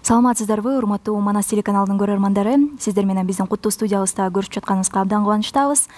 Саламатсыздарбы, урматтуу Манас телеканалдын көрөрмандары. Сиздер менен биздин куттуу студиябызда көрүшүп жатканыбызга абдан кубанычтабыз.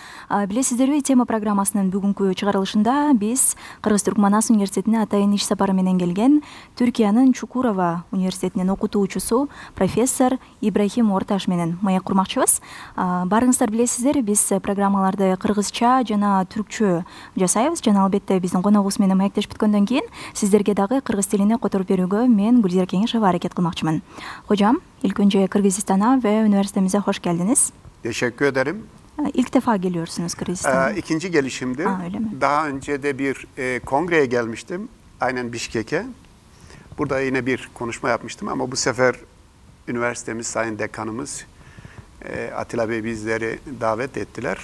Билесиздерби, тема программасынын бүгүнкү чыгарылышында биз Кыргыз-Түрк Манас университетине атайын иш сапары менен келген Түркиянын Чукурова университетинин окутуучусу профессор Ибрахим Орташ менен маек курмакчыбыз. Барыңыздар билесиздер, биз программаларды кыргызча жана түркчө жасайбыз. Жана албетте биздин коногубуз менен маектешип бүткөндөн кийин сиздерге дагы кыргыз тилине которуп берүүгө мен Гүлзира Кеңешова аракет кылмакчымын. Hocam, ilk önce Kırgızistan'a ve üniversitemize hoş geldiniz. Teşekkür ederim. İlk defa geliyorsunuz Kırgızistan'a. İkinci gelişimdir. Öyle mi? Daha önce de bir kongreye gelmiştim. Aynen Bişkek'e. Burada yine bir konuşma yapmıştım ama bu sefer üniversitemiz, Sayın Dekanımız Atilla Bey bizleri davet ettiler.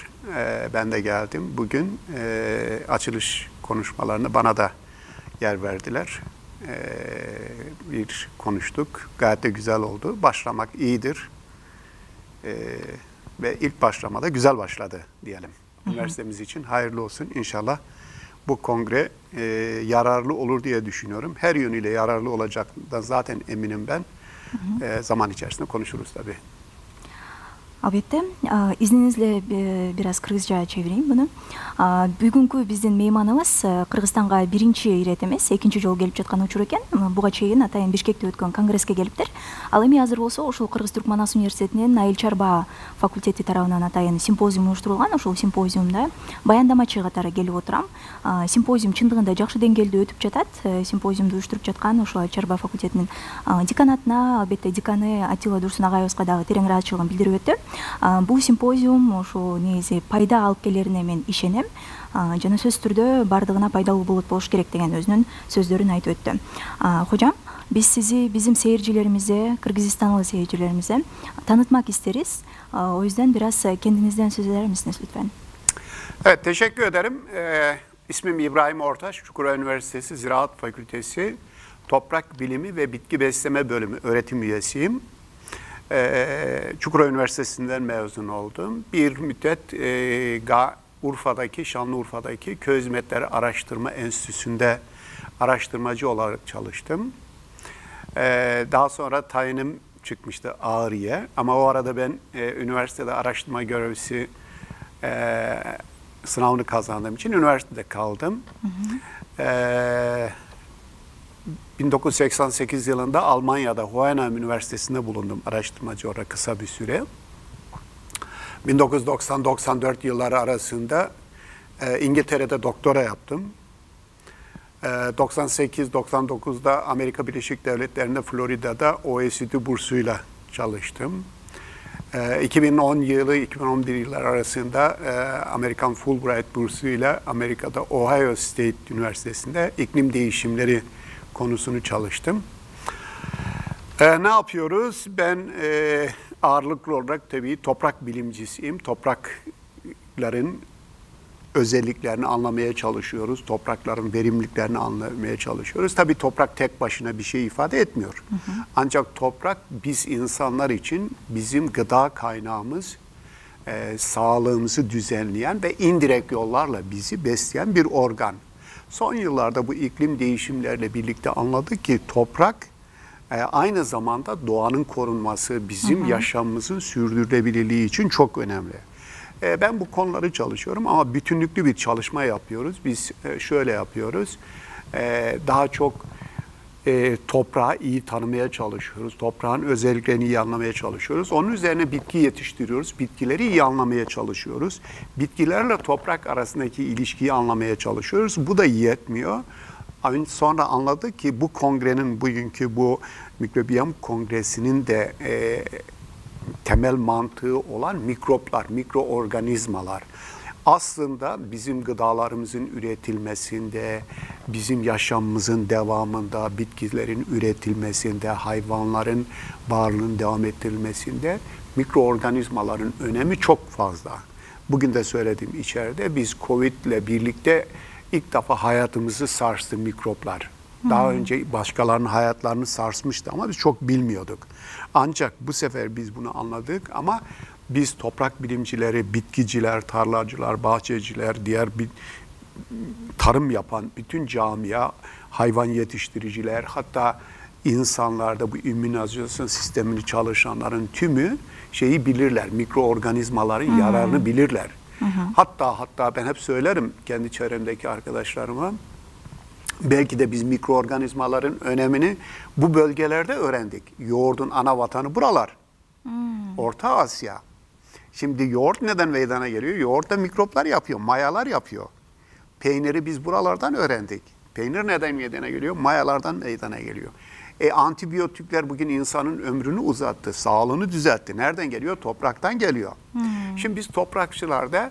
Ben de geldim. Bugün açılış konuşmalarını bana da yer verdiler. Bir konuştuk. Gayet de güzel oldu. Başlamak iyidir. Ve ilk başlamada güzel başladı diyelim. Üniversitemiz için hayırlı olsun. İnşallah bu kongre yararlı olur diye düşünüyorum. Her yönüyle yararlı olacağından zaten eminim ben. Zaman içerisinde konuşuruz tabii. Албетте, изниңизle biraz кыргызча чебирейин буну. Бүгүнкү биздин мейманыбыз Кыргызстанга биринчи ирет эмес, экинчи жолу келип жаткан учур экен. Буга чейин атайын Бишкекте өткөн конгресске келиптир. Ал эми азыр болсо ушул Кыргыз-Түрк Манас университетинин Айыл Чарба факультети тарабынан атайын симпозиум уюштурулган. Ушул симпозиумда баяндамачы катары келип отурам. Симпозиум чындыгында жакшы деңгээлде өтүп жатат. Симпозиумду уюштуруп жаткан ушул Айыл Чарба факультетинин деканатына, албетте деканы Атилла Дурсун агайыбызга дагы терең ыраазычылыгын билдирип өттү. Бул симпозиум ошо негизи пайда алып келерине мен ишенем. Жана сөзсүз түрдө бардыгына пайдалуу болуш керек деген өзүнүн сөздөрүн айтып өттү. Hocam, biz sizi bizim seyircilerimize, Kırgızistanlı seyircilerimize tanıtmak isteriz. O yüzden biraz kendinizden söz eder misiniz lütfen? Evet, teşekkür ederim. İsmim İbrahim Ortaş, Çukurova Üniversitesi Ziraat Fakültesi Toprak Bilimi ve Bitki Besleme Bölümü öğretim üyesiyim. Çukurova Üniversitesi'nden mezun oldum. Bir müddet Urfa'daki, Şanlıurfa'daki Köy Hizmetleri Araştırma Enstitüsü'nde araştırmacı olarak çalıştım. Daha sonra tayinim çıkmıştı Ağrı'ya. Ama o arada ben üniversitede araştırma görevlisi sınavını kazandığım için üniversitede kaldım. 1988 yılında Almanya'da Hohenheim Üniversitesi'nde bulundum araştırmacı olarak kısa bir süre. 1990-94 yılları arasında İngiltere'de doktora yaptım. 98-99'da Amerika Birleşik Devletleri'nde Florida'da OECD bursuyla çalıştım. 2010 yılı 2011 yılları arasında Amerikan Fulbright bursuyla Amerika'da Ohio State Üniversitesi'nde iklim değişimleri konusunu çalıştım. Ne yapıyoruz? Ben ağırlıklı olarak tabii toprak bilimcisiyim. Toprakların özelliklerini anlamaya çalışıyoruz. Toprakların verimliliklerini anlamaya çalışıyoruz. Tabii toprak tek başına bir şey ifade etmiyor. Ancak toprak biz insanlar için bizim gıda kaynağımız, sağlığımızı düzenleyen ve indirekt yollarla bizi besleyen bir organ. Son yıllarda bu iklim değişimlerle birlikte anladık ki toprak aynı zamanda doğanın korunması, bizim yaşamımızın sürdürülebilirliği için çok önemli. Ben bu konuları çalışıyorum ama bütünlüklü bir çalışma yapıyoruz. Biz şöyle yapıyoruz, daha çok toprağı iyi tanımaya çalışıyoruz. Toprağın özelliklerini iyi anlamaya çalışıyoruz. Onun üzerine bitki yetiştiriyoruz. Bitkileri iyi anlamaya çalışıyoruz. Bitkilerle toprak arasındaki ilişkiyi anlamaya çalışıyoruz. Bu da yetmiyor. Sonra anladık ki bu kongrenin, bugünkü bu mikrobiyom kongresinin de temel mantığı olan mikroplar, mikroorganizmalar. Aslında bizim gıdalarımızın üretilmesinde, bizim yaşamımızın devamında, bitkilerin üretilmesinde, hayvanların varlığının devam ettirilmesinde mikroorganizmaların önemi çok fazla. Bugün de söylediğim içeride biz Covid ile birlikte ilk defa hayatımızı sarstı mikroplar. Daha önce başkalarının hayatlarını sarsmıştı ama biz çok bilmiyorduk. Ancak bu sefer biz bunu anladık ama biz toprak bilimcileri, bitkiciler, tarlacılar, bahçeciler, diğer tarım yapan bütün camia, hayvan yetiştiriciler, hatta insanlarda bu immünizasyon sistemini çalışanların tümü şeyi bilirler. Mikroorganizmaların yararını bilirler. Hatta ben hep söylerim kendi çevremdeki arkadaşlarıma. Belki de biz mikroorganizmaların önemini bu bölgelerde öğrendik. Yoğurdun ana vatanı buralar. Orta Asya. Şimdi yoğurt neden meydana geliyor? Yoğurt da mikroplar yapıyor, mayalar yapıyor. Peyniri biz buralardan öğrendik. Peynir neden meydana geliyor? Mayalardan meydana geliyor. Antibiyotikler bugün insanın ömrünü uzattı, sağlığını düzeltti. Nereden geliyor? Topraktan geliyor. Şimdi biz toprakçılarda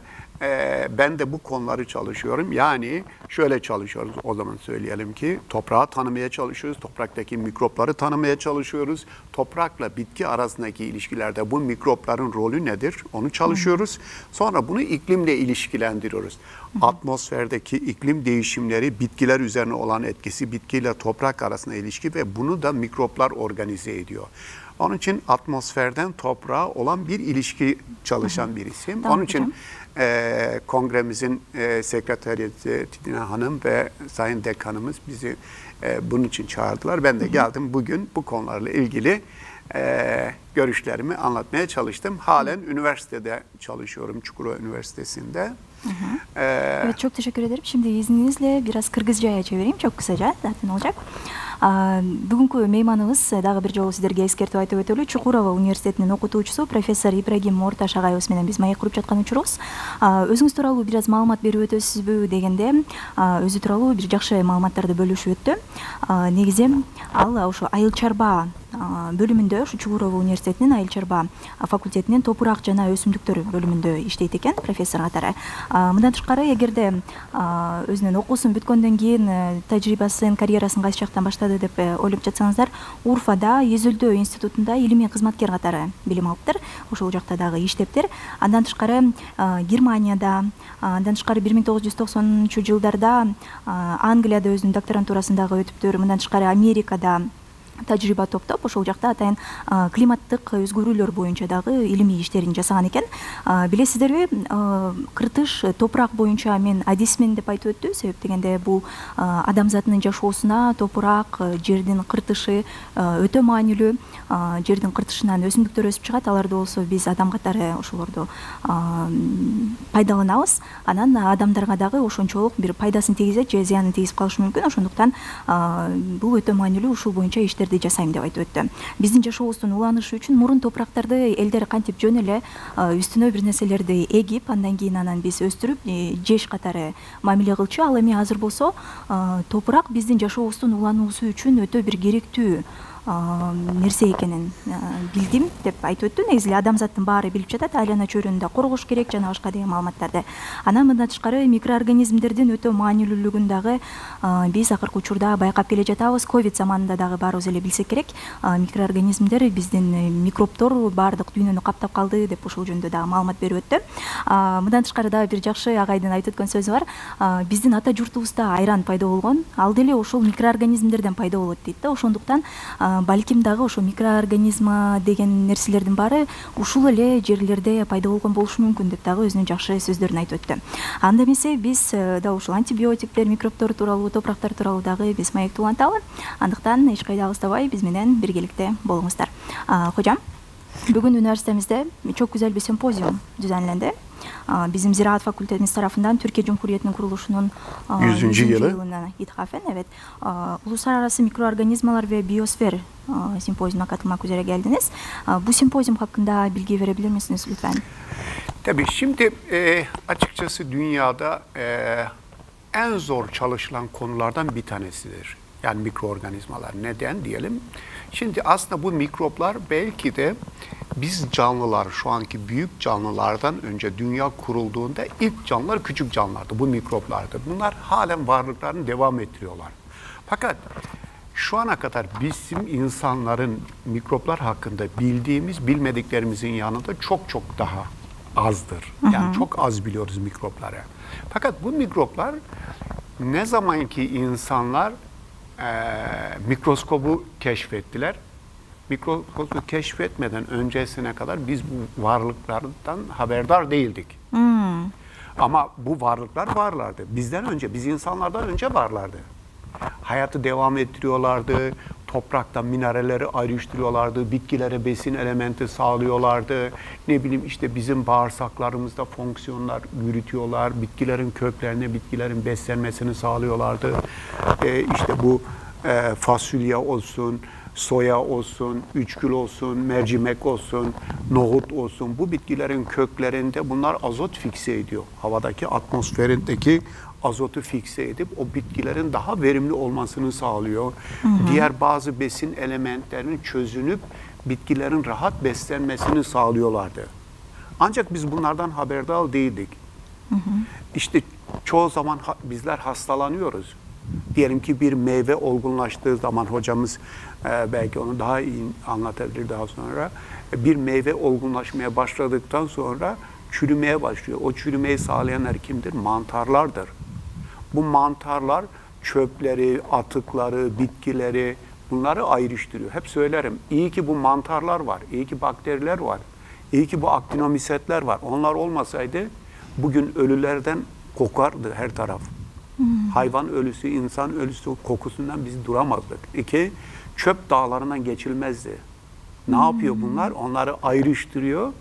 ben de bu konuları çalışıyorum. Yani şöyle çalışıyoruz, o zaman söyleyelim ki toprağı tanımaya çalışıyoruz, topraktaki mikropları tanımaya çalışıyoruz. Toprakla bitki arasındaki ilişkilerde bu mikropların rolü nedir? Onu çalışıyoruz. Sonra bunu iklimle ilişkilendiriyoruz. Atmosferdeki iklim değişimleri, bitkiler üzerine olan etkisi, bitkiyle toprak arasında ilişki ve bunu da mikroplar organize ediyor. Onun için atmosferden toprağa olan bir ilişki çalışan bir isim. Tamam, onun için kongremizin sekreteriyeti Tina Hanım ve Sayın Dekanımız bizi bunun için çağırdılar. Ben de geldim bugün bu konularla ilgili görüşlerimi anlatmaya çalıştım. Halen üniversitede çalışıyorum, Çukurova Üniversitesi'nde. Evet, çok teşekkür ederim. Şimdi izninizle biraz Kırgızca'ya çevireyim. Çok kısaca zaten olacak. Бүгүнкү мейманыбыз дагы бир жолу сиздерге эскертип айтып өтөлү. Чукурова университетинин окутуучусу профессор Ибрагим Морташ агайыбыз менен биз маек куруп жаткан учурубуз. Өзүңүз тууралуу бир аз маалымат берип өтөсүзбү дегенде, өзү тууралуу бир жакшы маалыматтарды бөлүшүп өттү. Негизи ал ошо айыл чарба бөлүмүндө, ушу Чукурова университетинин айыл чарба факультетинин топурак жана өсүмдүктөр бөлүмүндө иштейт экен, профессор катары. Мындан тышкары, эгерде өзүнүн окуусун бүткөндөн кийин тажрыйбасын, карьерасын кайсы жактан баштады деп ойлоп жатсаңыздар, Урфада Езөлдөө институтунда илимий кызматкер катары билим алыптыр. Ошол жакта дагы иштептир. Андан тышкары Германияда, андан тышкары 1990-жылдарда Англияда өзүнүн докторантурасын дагы өтүптүр. Мындан тышкары Америкада тажрыйба топтоп, ошол жакта атайын климаттык өзгөрүүлөр боюнча дагы илимий иштерин жасаган экен. Билесиздерби, кыртыш топурак боюнча мен адисмин деп айтып өттү. Себеп дегенде бул адамзаттын жашоосуна топурак, жердин кыртышы өтө маанилүү. Жердин кыртышынан өсүмдүктөр өсүп чыгат. Аларды болсо биз адам катары ошолорду пайдаланабыз. Анан адамдарга дагы ошончолук бир пайдасын тийгизет же зыянын тийгизип калышы мүмкүн. Ошондуктан бул өтө маанилүү, ушул боюнча иштерди жасайм деп айтып өттү. Биздин жашообуздун уланышы үчүн мурун топурактарды элдер кантип жөн эле үстүнө бир нерселерди эгип, андан кийин анан биз өстүрүп, жеш катары мамиле кылчу. Ал эми азыр болсо топурак биздин жашообуздун улануусу үчүн өтө бир керектүү нерсе экенин билдим деп айтып өттү. Негизи адамзаттын баары билип жатат, айлана чөйрөнү да коргош керек, жана башка деген маалыматтарды. Анан мындан тышкары микроорганизмдердин өтө маанилүүлүгүн дагы биз акыркы учурда байкап келе жатабыз. Ковид заманында дагы баарыбыз эле билсек керек. Микроорганизмдер, биздин микробтор баардык дүйнөнү каптап калды деп ошол жөнүндө дагы маалымат берип өттү. Мындан тышкары дагы бир жакшы агайдын айтып өткөн сөзү бар. Биздин ата журтубузда айран пайда болгон, ал деле ошол микроорганизмдерден пайда болот дейт да. Ошондуктан балким дагы ошо микроорганизма деген нерселердин баары ушул эле жерлерде пайда болгон болушу мүмкүн деп дагы өзүнүн жакшы сөздөрүн айтып өттү. Анда эмесе биз да ушул антибиотиктер, микробтор тууралуу, топурактар тууралуу дагы биз маекти уланталы. Андыктан эч кайда алыстабай биз менен биргеликте болуңуздар. Хожам, бүгүн университетибизде çok güzel bir sempozium düzenlendi. Bizim Ziraat Fakültemiz tarafından Türkiye Cumhuriyeti'nin kuruluşunun 100. yılına ithafen, evet, uluslararası mikroorganizmalar ve biyosfer sempozyumuna katılmak üzere geldiniz. Bu sempozyum hakkında bilgi verebilir misiniz lütfen? Tabii, şimdi açıkçası dünyada en zor çalışılan konulardan bir tanesidir. Yani mikroorganizmalar. Neden diyelim? Şimdi aslında bu mikroplar belki de biz canlılar, şu anki büyük canlılardan önce dünya kurulduğunda ilk canlılar küçük canlılardı. Bu mikroplardı. Bunlar halen varlıklarını devam ettiriyorlar. Fakat şu ana kadar bizim insanların mikroplar hakkında bildiğimiz, bilmediklerimizin yanında çok daha azdır. Yani çok az biliyoruz mikropları. Fakat bu mikroplar ne zamanki insanlar mikroskobu keşfettiler. Mikroskobu keşfetmeden öncesine kadar biz bu varlıklardan haberdar değildik. Ama bu varlıklar varlardı. Bizden önce, biz insanlardan önce varlardı. Hayatı devam ettiriyorlardı. toprakta mineraleri ayrıştırıyorlardı, bitkilere besin elementi sağlıyorlardı. Ne bileyim işte bizim bağırsaklarımızda fonksiyonlar yürütüyorlar, bitkilerin köklerine, bitkilerin beslenmesini sağlıyorlardı. İşte bu fasulye olsun, soya olsun, üçgül olsun, mercimek olsun, nohut olsun, bu bitkilerin köklerinde bunlar azot fikse ediyor. Havadaki, atmosferindeki azotu fikse edip o bitkilerin daha verimli olmasını sağlıyor. Diğer bazı besin elementlerinin çözünüp bitkilerin rahat beslenmesini sağlıyorlardı. Ancak biz bunlardan haberdar değildik. İşte çoğu zaman bizler hastalanıyoruz. Diyelim ki bir meyve olgunlaştığı zaman, hocamız belki onu daha iyi anlatabilir daha sonra. Bir meyve olgunlaşmaya başladıktan sonra çürümeye başlıyor. O çürümeyi sağlayanlar kimdir? Mantarlardır. Bu mantarlar çöpleri, atıkları, bitkileri, bunları ayrıştırıyor. Hep söylerim, iyi ki bu mantarlar var, iyi ki bakteriler var, iyi ki bu aktinomisetler var. Onlar olmasaydı bugün ölülerden kokardı her taraf. Hayvan ölüsü, insan ölüsü kokusundan biz duramazdık. İki, çöp dağlarından geçilmezdi. Ne yapıyor bunlar? Onları ayrıştırıyor,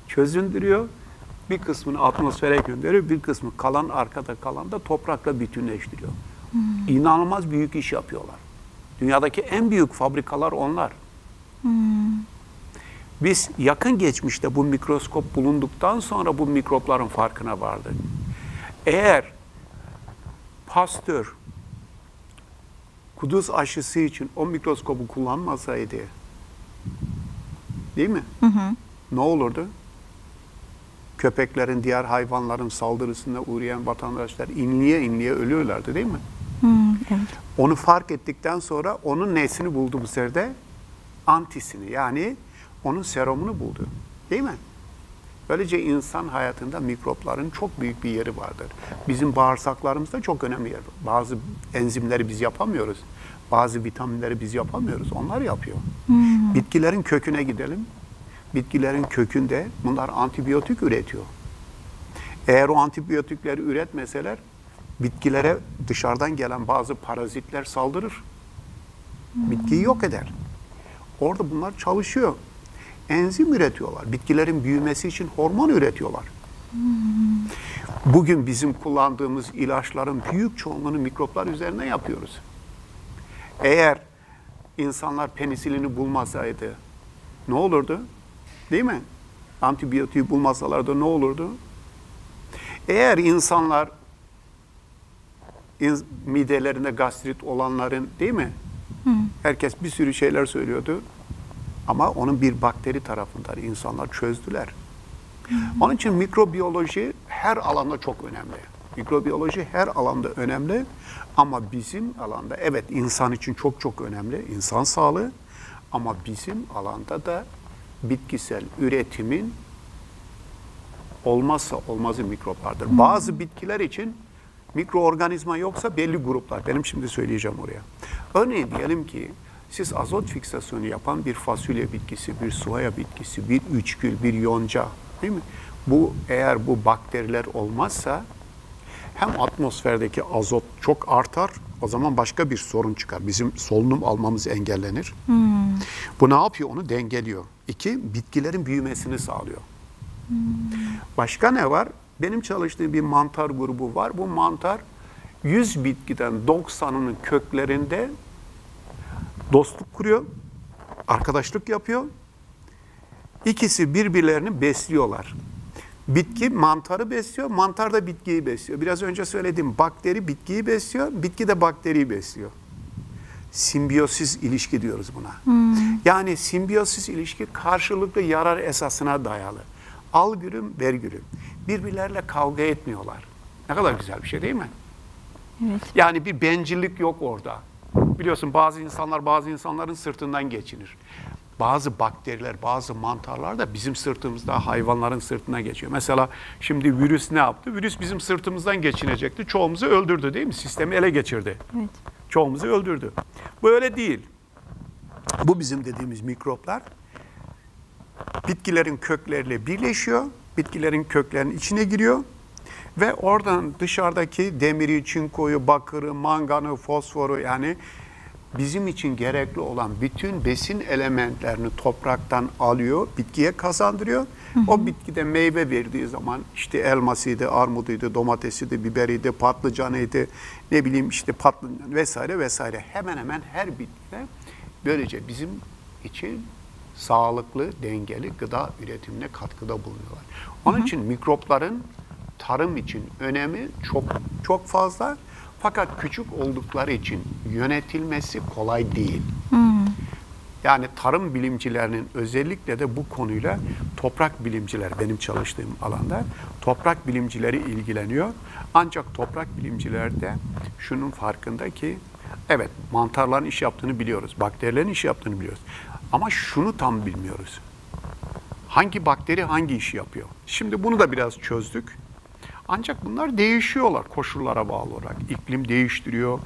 çözündürüyor. Bir kısmını atmosfere gönderiyor, bir kısmı kalan, arkada kalan da toprakla bütünleştiriyor. İnanılmaz büyük iş yapıyorlar. Dünyadaki en büyük fabrikalar onlar. Biz yakın geçmişte bu mikroskop bulunduktan sonra bu mikropların farkına vardık. Eğer Pasteur kuduz aşısı için o mikroskobu kullanmasaydı, değil mi? Ne olurdu? Köpeklerin, diğer hayvanların saldırısına uğrayan vatandaşlar inliye inliye ölüyorlardı, değil mi? Evet. Onu fark ettikten sonra onun nesini buldu bu sefer de? Antisini, yani onun serumunu buldu, değil mi? Böylece insan hayatında mikropların çok büyük bir yeri vardır. Bizim bağırsaklarımızda çok önemli yer var. Bazı enzimleri biz yapamıyoruz. Bazı vitaminleri biz yapamıyoruz. Onlar yapıyor. Bitkilerin köküne gidelim. Bitkilerin kökünde bunlar antibiyotik üretiyor. Eğer o antibiyotikleri üretmeseler bitkilere dışarıdan gelen bazı parazitler saldırır. Bitkiyi yok eder. Orada bunlar çalışıyor. Enzim üretiyorlar. Bitkilerin büyümesi için hormon üretiyorlar. Bugün bizim kullandığımız ilaçların büyük çoğunluğunu mikroplar üzerine yapıyoruz. Eğer insanlar penisilini bulmasaydı ne olurdu? Değil mi? Antibiyotiği bulmasalardı ne olurdu? Eğer insanlar midelerinde gastrit olanların, değil mi? Herkes bir sürü şeyler söylüyordu. Ama onun bir bakteri tarafından insanlar çözdüler. Onun için mikrobiyoloji her alanda çok önemli. Mikrobiyoloji her alanda önemli. Ama bizim alanda, evet insan için çok çok önemli, insan sağlığı. Ama bizim alanda da bitkisel üretimin olmazsa olmazı mikroplardır. Bazı bitkiler için mikroorganizma yoksa belli gruplar. Benim şimdi söyleyeceğim oraya. Örneğin diyelim ki siz azot fiksasyonu yapan bir fasulye bitkisi, bir soya bitkisi, bir üçgül, bir yonca, değil mi? Bu eğer bu bakteriler olmazsa hem atmosferdeki azot çok artar, o zaman başka bir sorun çıkar. Bizim solunum almamız engellenir. Bu ne yapıyor? Onu dengeliyor. İki, bitkilerin büyümesini sağlıyor. Başka ne var? Benim çalıştığım bir mantar grubu var. Bu mantar 100 bitkiden 90'ının köklerinde dostluk kuruyor, arkadaşlık yapıyor. İkisi birbirlerini besliyorlar. Bitki mantarı besliyor, mantar da bitkiyi besliyor. Biraz önce söylediğim bakteri bitkiyi besliyor, bitki de bakteriyi besliyor. Simbiyosis ilişki diyoruz buna. Yani simbiyosis ilişki karşılıklı yarar esasına dayalı. Al gülüm, ver gülüm. Birbirlerle kavga etmiyorlar. Ne kadar güzel bir şey değil mi? Evet. Yani bir bencillik yok orada. Biliyorsun bazı insanlar bazı insanların sırtından geçinir. Bazı bakteriler, bazı mantarlar da bizim sırtımızda, hayvanların sırtına geçiyor. Mesela şimdi virüs ne yaptı? Virüs bizim sırtımızdan geçinecekti. Çoğumuzu öldürdü, değil mi? Sistemi ele geçirdi. Evet. Çoğumuzu öldürdü. Bu öyle değil. Bu bizim dediğimiz mikroplar bitkilerin kökleriyle birleşiyor. Bitkilerin köklerinin içine giriyor. Ve oradan dışarıdaki demiri, çinkoyu, bakırı, manganı, fosforu, yani bizim için gerekli olan bütün besin elementlerini topraktan alıyor, bitkiye kazandırıyor. O bitkide meyve verdiği zaman işte elmasıydı, armuduydu, domatesiydi, biberiydi, patlıcanıydı, ne bileyim işte patlıcan vesaire vesaire. Hemen hemen her bitkide böylece bizim için sağlıklı, dengeli gıda üretimine katkıda bulunuyorlar. Onun için mikropların tarım için önemi çok fazla. Fakat küçük oldukları için yönetilmesi kolay değil. Yani tarım bilimcilerinin özellikle de bu konuyla toprak bilimciler, benim çalıştığım alanda toprak bilimcileri ilgileniyor. Ancak toprak bilimciler de şunun farkında ki evet mantarların iş yaptığını biliyoruz, bakterilerin iş yaptığını biliyoruz. Ama şunu tam bilmiyoruz. Hangi bakteri hangi işi yapıyor? Şimdi bunu da biraz çözdük. Ancak bunlar değişiyorlar koşullara bağlı olarak. İklim değiştiriyor,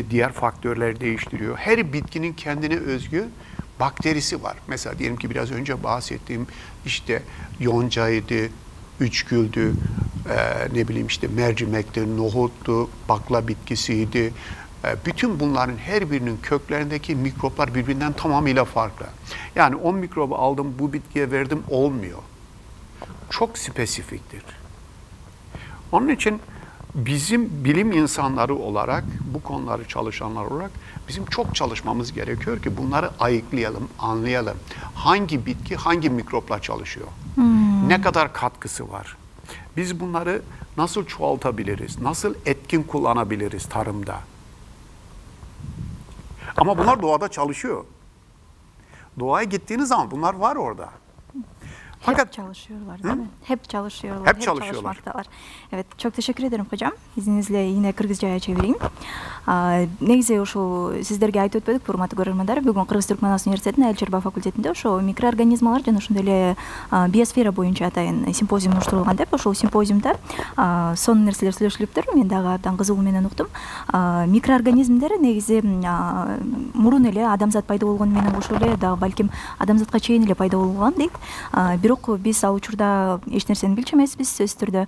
diğer faktörler değiştiriyor. Her bitkinin kendine özgü bakterisi var. Mesela diyelim ki biraz önce bahsettiğim işte yoncaydı, üçgüldü, ne bileyim işte mercimekti, nohuttu, bakla bitkisiydi. Bütün bunların her birinin köklerindeki mikroplar birbirinden tamamıyla farklı. Yani 10 mikrobu aldım bu bitkiye verdim olmuyor. Çok spesifiktir. Onun için bizim bilim insanları olarak, bu konuları çalışanlar olarak bizim çok çalışmamız gerekiyor ki bunları ayıklayalım, anlayalım. Hangi bitki hangi mikropla çalışıyor? Ne kadar katkısı var? Biz bunları nasıl çoğaltabiliriz? Nasıl etkin kullanabiliriz tarımda? Ama bunlar doğada çalışıyor. Doğaya gittiğiniz zaman bunlar var orada. Hep çalışıyorlar değil mi? Hep çalışıyorlar. Hep çalışıyorlar. Çalışmaktalar. Evet, çok teşekkür ederim hocam. İzninizle yine Kırgızca'ya çevireyim. Негизи ошо сиздерге айтып өтпөдүк, урматтуу көрөрмандар. Бүгүн Кыргыз Түркмөнстан университетинин Эл Чарба факультетинде ошо микроорганизмалар жана ошондой эле биосфера боюнча атайын симпозиум уюштурулган деп, ошол симпозиумда сонун нерселер сүйлөшүлүптүр. Мен дагы абдан кызыгуу менен уктум. Микроорганизмдер негизи мурун эле адамзат пайда болгону менен кошо эле дагы балким адамзатка чейин эле пайда болгон дейт. Бирок биз ал учурда эч нерсени билчү эмеспиз. Сөзсүз түрдө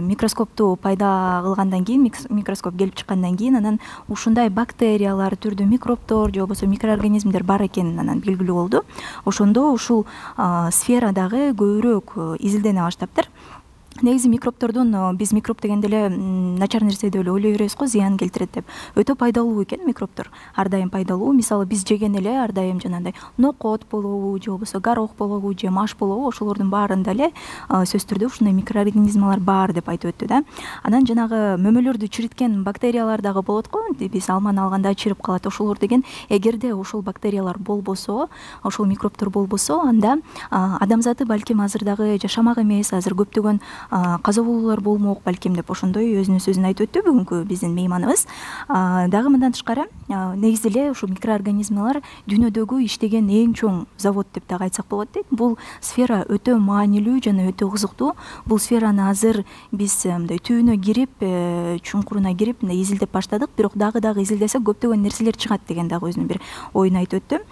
микроскопту пайда кылгандан кийин, микроскоп келип чыккандан кийин анан ушундай бактериялар, түрдүү микроптор же болбосо микроорганизмдер бар экени анан белгилүү болду. Ошондо ушул сферадагы көбүрөөк изилдене баштаптыр. Негизи микроптордун биз микроб дегенде эле начар нерсе деп эле ойлой беребиз го, зыян келтирет деп. Өтө пайдалуу экен микроптор. Ар дайым пайдалуу. Мисалы биз жеген эле ар дайым жанагындай нокот болобу, же болбосо горох болобу, же маш болобу, ошолордун баарында эле сөзсүз түрдө ушундай микроорганизмалар бар деп айтып өттү да. Анан жанагы мөмөлөрдү чириткен бактериялар дагы болот го. Биз алманы алганда чирип калат. Ошолор деген эгерде ошол бактериялар болбосо, ошол микроптор болбосо, анда адамзаты балким азыр дагы жашамак эмес, азыр көптөгөн каза болуулар болмок балким деп ошондой өзүнүн сөзүн айтып өттү бүгүнкү биздин мейманыбыз. Дагы мындан тышкары негизи эле ушул микроорганизмалар дүйнөдөгү иштеген эң чоң завод деп дагы айтсак болот дейт. Бул сфера өтө маанилүү жана өтө кызыктуу. Бул сфераны азыр биз мындай түбүнө кирип, чуңкуруна кирип изилдеп баштадык, бирок дагы изилдесек көптөгөн нерселер чыгат деген дагы өзүнүн бир оюн айтып өттү.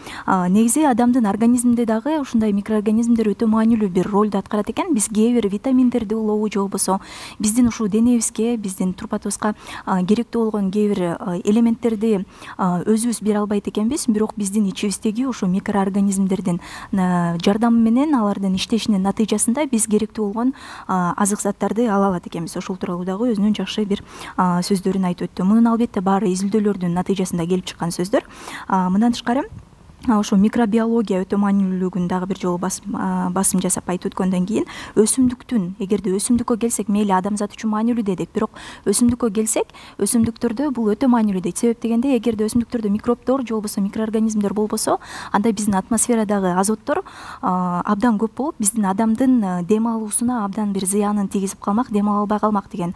Негизи адамдын организминде дагы ушундай микроорганизмдер өтө маанилүү бир ролду аткарат экен. Биз кээ бир витаминдерди улоо же болбосо биздин ушул денебизге, биздин турпатыбызга керектүү болгон кээ бир элементтерди өзүбүз бере албайт экенбиз, бирок биздин ичибиздеги ошо микроорганизмдердин жардамы менен алардын иштешинин натыйжасында биз керектүү болгон азык заттарды ала алат экенбиз. Ошол тууралуу дагы өзүнүн жакшы бир сөздөрүн айтып өттү. Мунун албетте баары изилдөөлөрдүн натыйжасында келип чыккан сөздөр. Мындан тышкары ошо микробиология өтө маанилүүлүгүн дагы бир жолу басым жасап айтып өткөндөн кийин өсүмдүктүн, эгерде өсүмдүккө келсек, мейли адамзат үчүн маанилүү дедик, бирок өсүмдүккө келсек, өсүмдүктөрдө бул өтө маанилүү дейт. Себеп дегенде, эгерде өсүмдүктөрдө микробтор же болбосо микроорганизмдер болбосо, анда биздин атмосферадагы азоттор абдан көп болуп, биздин адамдын дем алуусуна абдан бир зыянын тийгизип калмак, дем ала албай калмак деген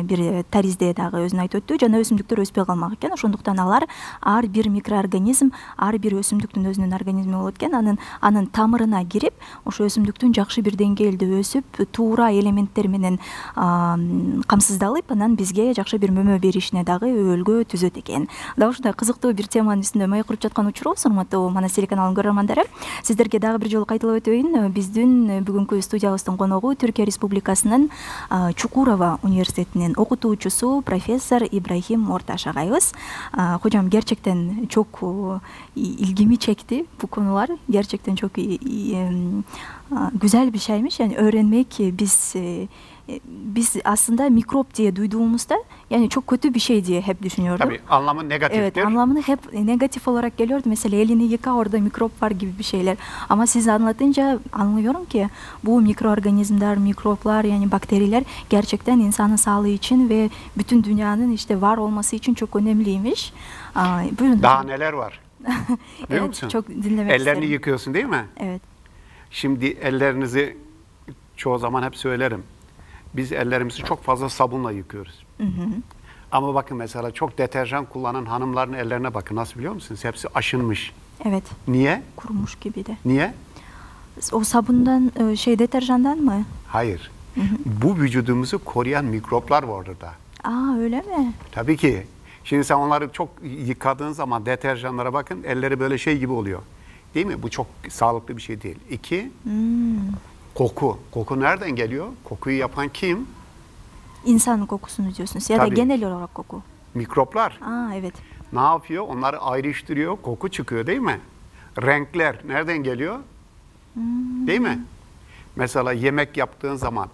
бир таризде дагы өзүн айтып өттү. Жана өсүмдүктөр өспөй калмак экен. Ошондуктан алар ар бир микроорганизм, ар бир өсүмдүктүн өзүнүн организми болот экен, анын тамырына кирип, ошо өсүмдүктүн жакшы бир деңгээлде өсүп, туура элементтер менен камсыздалып, анан бизге жакшы бир мөмө беришине дагы өбөлгө түзөт экен. Дагы ушундай кызыктуу бир теманын үстүндө маек куруп жаткан учурубуз, урматтуу Манас телеканалынын көрөрмандары. Сиздерге дагы бир жолу кайталап өтөйүн, биздин бүгүнкү студиябыздын коногу Түркия Республикасынын Чукурова университетинин окутуучусу профессор Ибрахим Орташ агайыбыз. Hocam gerçekten çok ilgimi çekti bu konular. Gerçekten çok güzel bir şeymiş. Yani öğrenmek biz aslında mikrop diye duyduğumuzda yani çok kötü bir şey diye hep düşünüyordum. Tabii anlamı negatiftir. Evet, anlamını hep negatif olarak geliyordu. Mesela elini yıka, orada mikrop var gibi bir şeyler. Ama siz anlatınca anlıyorum ki bu mikroorganizmler, mikroplar yani bakteriler gerçekten insanın sağlığı için ve bütün dünyanın işte var olması için çok önemliymiş. Buyurun. Daha neler var? Biliyor Evet, musun? çok dinlemek Ellerini isterim. yıkıyorsun değil mi? Evet. Şimdi ellerinizi çoğu zaman hep söylerim. Biz ellerimizi çok fazla sabunla yıkıyoruz. Hı hı. Ama bakın mesela çok deterjan kullanan hanımların ellerine bakın. Nasıl biliyor musunuz? Hepsi aşınmış. Evet. Niye? Kurumuş gibi de. Niye? O sabundan, deterjandan mı? Hayır. Bu vücudumuzu koruyan mikroplar var orada. Aa, öyle mi? Tabii ki. Şimdi sen onları çok yıkadığın zaman deterjanlara bakın, elleri böyle şey gibi oluyor. Değil mi? Bu çok sağlıklı bir şey değil. İki, koku. Koku nereden geliyor? Kokuyu yapan kim? İnsan kokusunu diyorsunuz ya da Tabii. genel olarak koku. Mikroplar. Aa, evet. Ne yapıyor? Onları ayrıştırıyor, koku çıkıyor değil mi? Renkler nereden geliyor? Değil mi? Mesela yemek yaptığın zaman,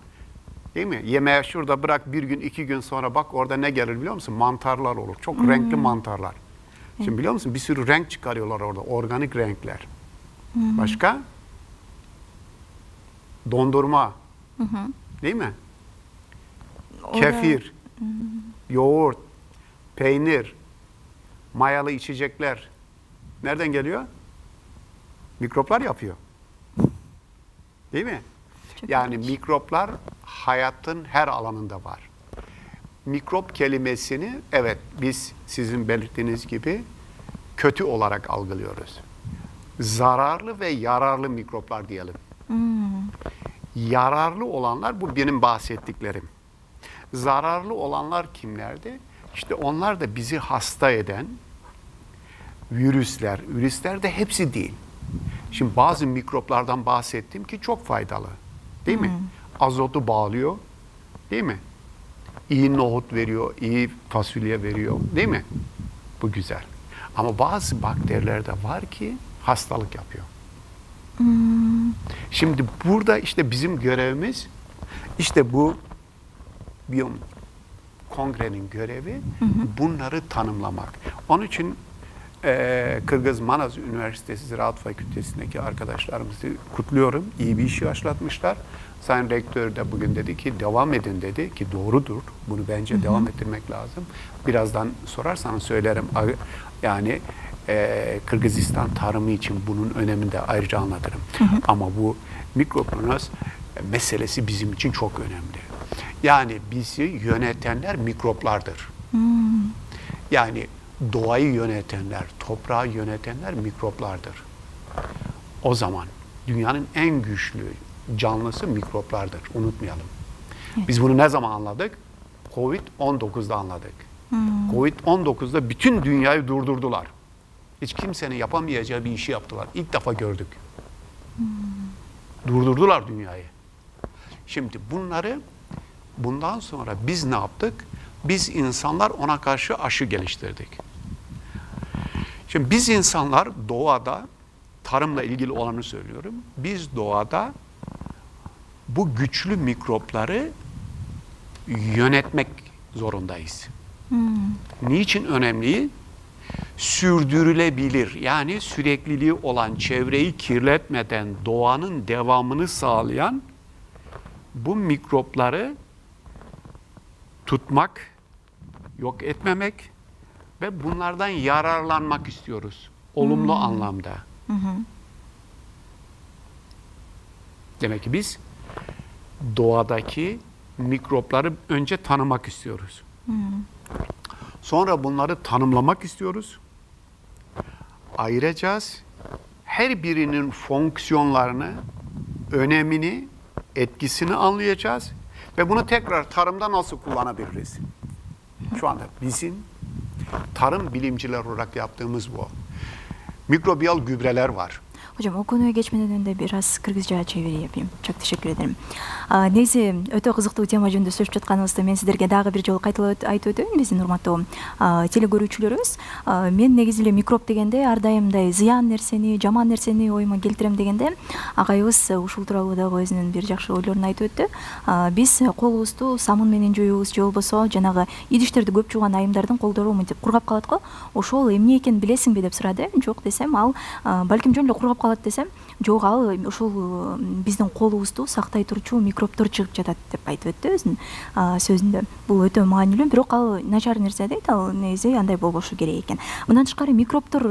değil mi? Yemeği şurada bırak, bir gün, 2 gün sonra bak orada ne gelir biliyor musun? Mantarlar olur. Çok renkli mantarlar. Şimdi biliyor musun? Bir sürü renk çıkarıyorlar orada. Organik renkler. Başka? Dondurma. Değil mi? Kefir, yoğurt, peynir, mayalı içecekler. Nereden geliyor? Mikroplar yapıyor. Değil mi? Çok Yani ilginç. mikroplar hayatın her alanında var. Mikrop kelimesini evet biz sizin belirttiğiniz gibi kötü olarak algılıyoruz. Zararlı ve yararlı mikroplar diyelim. Yararlı olanlar bu benim bahsettiklerim. Zararlı olanlar kimlerdi? İşte onlar da bizi hasta eden virüsler. Virüsler de hepsi değil. Şimdi bazı mikroplardan bahsettim ki çok faydalı. Değil mi? Azotu bağlıyor. Değil mi? İyi nohut veriyor, iyi fasulye veriyor. Değil mi? Bu güzel. Ama bazı bakteriler de var ki hastalık yapıyor. Şimdi burada işte bizim görevimiz işte bu biyom kongrenin görevi bunları tanımlamak. Onun için Kırgız Manas Üniversitesi Ziraat Fakültesi'ndeki arkadaşlarımızı kutluyorum. İyi bir işi başlatmışlar. Sayın Rektör de bugün dedi ki devam edin dedi ki doğrudur. Bunu bence devam ettirmek lazım. Birazdan sorarsanız söylerim. Yani Kırgızistan tarımı için bunun önemini de ayrıca anlatırım. Ama bu mikroplast meselesi bizim için çok önemli. Yani bizi yönetenler mikroplardır. Yani doğayı yönetenler, toprağı yönetenler mikroplardır. O zaman dünyanın en güçlü canlısı mikroplardır. Unutmayalım. Biz bunu ne zaman anladık? Covid-19'da anladık. Covid-19'da bütün dünyayı durdurdular. Hiç kimsenin yapamayacağı bir işi yaptılar. İlk defa gördük. Durdurdular dünyayı. Şimdi bundan sonra biz ne yaptık? Biz insanlar ona karşı aşı geliştirdik. Şimdi biz insanlar doğada, tarımla ilgili olanı söylüyorum. Biz doğada bu güçlü mikropları yönetmek zorundayız. Niçin önemli? Sürdürülebilir, yani sürekliliği olan, çevreyi kirletmeden doğanın devamını sağlayan bu mikropları tutmak, yok etmemek ve bunlardan yararlanmak istiyoruz. Olumlu anlamda. Demek ki biz doğadaki mikropları önce tanımak istiyoruz. Sonra bunları tanımlamak istiyoruz. Ayıracağız, her birinin fonksiyonlarını, önemini, etkisini anlayacağız ve bunu tekrar tarımda nasıl kullanabiliriz? Şu anda bizim tarım bilimciler olarak yaptığımız bu. Mikrobiyal gübreler var. Hocam o konuya geçmeden önce biraz Kırgızca çeviri yapayım. Çok teşekkür ederim. Neyse, öte kızıктуу тема жөнүндө сөйлөшүп жатканыбызда мен сиздерге дагы бир жолу кайталап айтып өтөйүн, биздин урматтуу телегөрүүчүлөрүбүз. Мен негизи эле микроб дегенде ар дайым мындай зыян нерсени, жаман нерсени оюма келтирем дегенде, агайыбыз ушул тууралуу дагы өзүнүн бир жакшы ойлорун айтып өттү. Биз колубузду самын менен жууйбуз, же болбосо жанагы идиштерди көп жууган айымдардын колдору мынтип кургап калат го. Ошол эмне экенин билесиңби деп сурады. Жок десем, ал балким жөн эле кургап калат десем, жок, ал ушул биздин колубузду сактай турчу микробтор чыгып жатат деп айтып өттү өзүнүн сөзүндө. Бул өтө маанилүү, бирок ал начар нерсе дейт, ал негизи андай болбошу керек экен. Мындан тышкары микробтор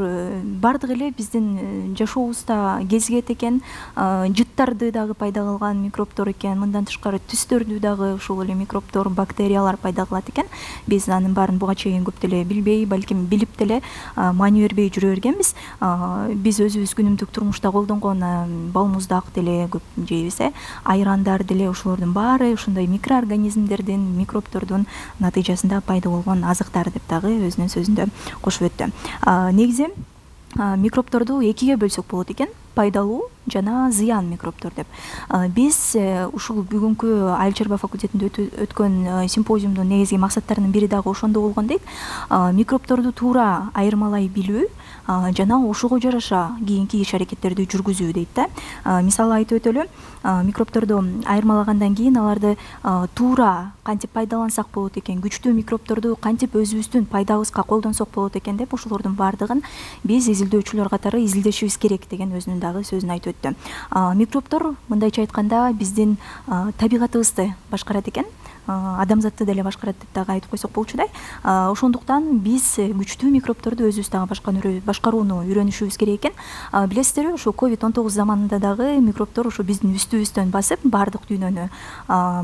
бардык эле биздин жашообузда кезигет экен, жыттарды дагы пайда кылган микробтор экен, мындан тышкары түстөрдү дагы ушул эле микробтор, бактериялар пайда кылат экен. Биз анын баарын буга чейин көп деле билбей, балким билип деле маани бербей жүрө бергенбиз. Биз өзүбүз күнүмдүк турмушта колдонгон балмуздак деле көп жейбиз, айрандар деле ошолордун баары ушундай микроорганизмдердин, микробтордун натыйжасында пайда болгон азыктар деп дагы өзүнүн сөзүндө кошуп өттү. Негизи микробторду экиге бөлсөк болот экен: пайдалуу жана зыян микробтор деп. Биз ушул бүгүнкү айыл чарба факультетинде өткөн симпозиумдун негизги максаттарынын бири дагы ошондо болгон дейт. Микробторду туура айырмалай билүү жана ошого жараша кийинки иш-аракеттерди жүргүзүү дейт да. Мисалы айтып өтөлү, микробторду айырмалагандан кийин аларды туура кантип пайдалансак болот экен, күчтүү микробторду кантип өзүбүздүн пайдабызга колдонсок болот экен деп ошолордун баардыгын биз изилдөөчүлөр катары изилдешибиз керек деген өзүнүн дагы сөзүн айтып өттү. Микробтор мындайча айтканда биздин табигатыбызды башкарат экен, адамзатты деле башкарат деп дагы айтып койсок болчудай. Ошондуктан биз күчтүү микробторду өзүбүз дагы башкарууну үйрөнүшүбүз керек экен. Билесиздерби, ошо COVID-19 заманында дагы микробтор ошо биздин үстүбүздөн басып, баардык дүйнөнү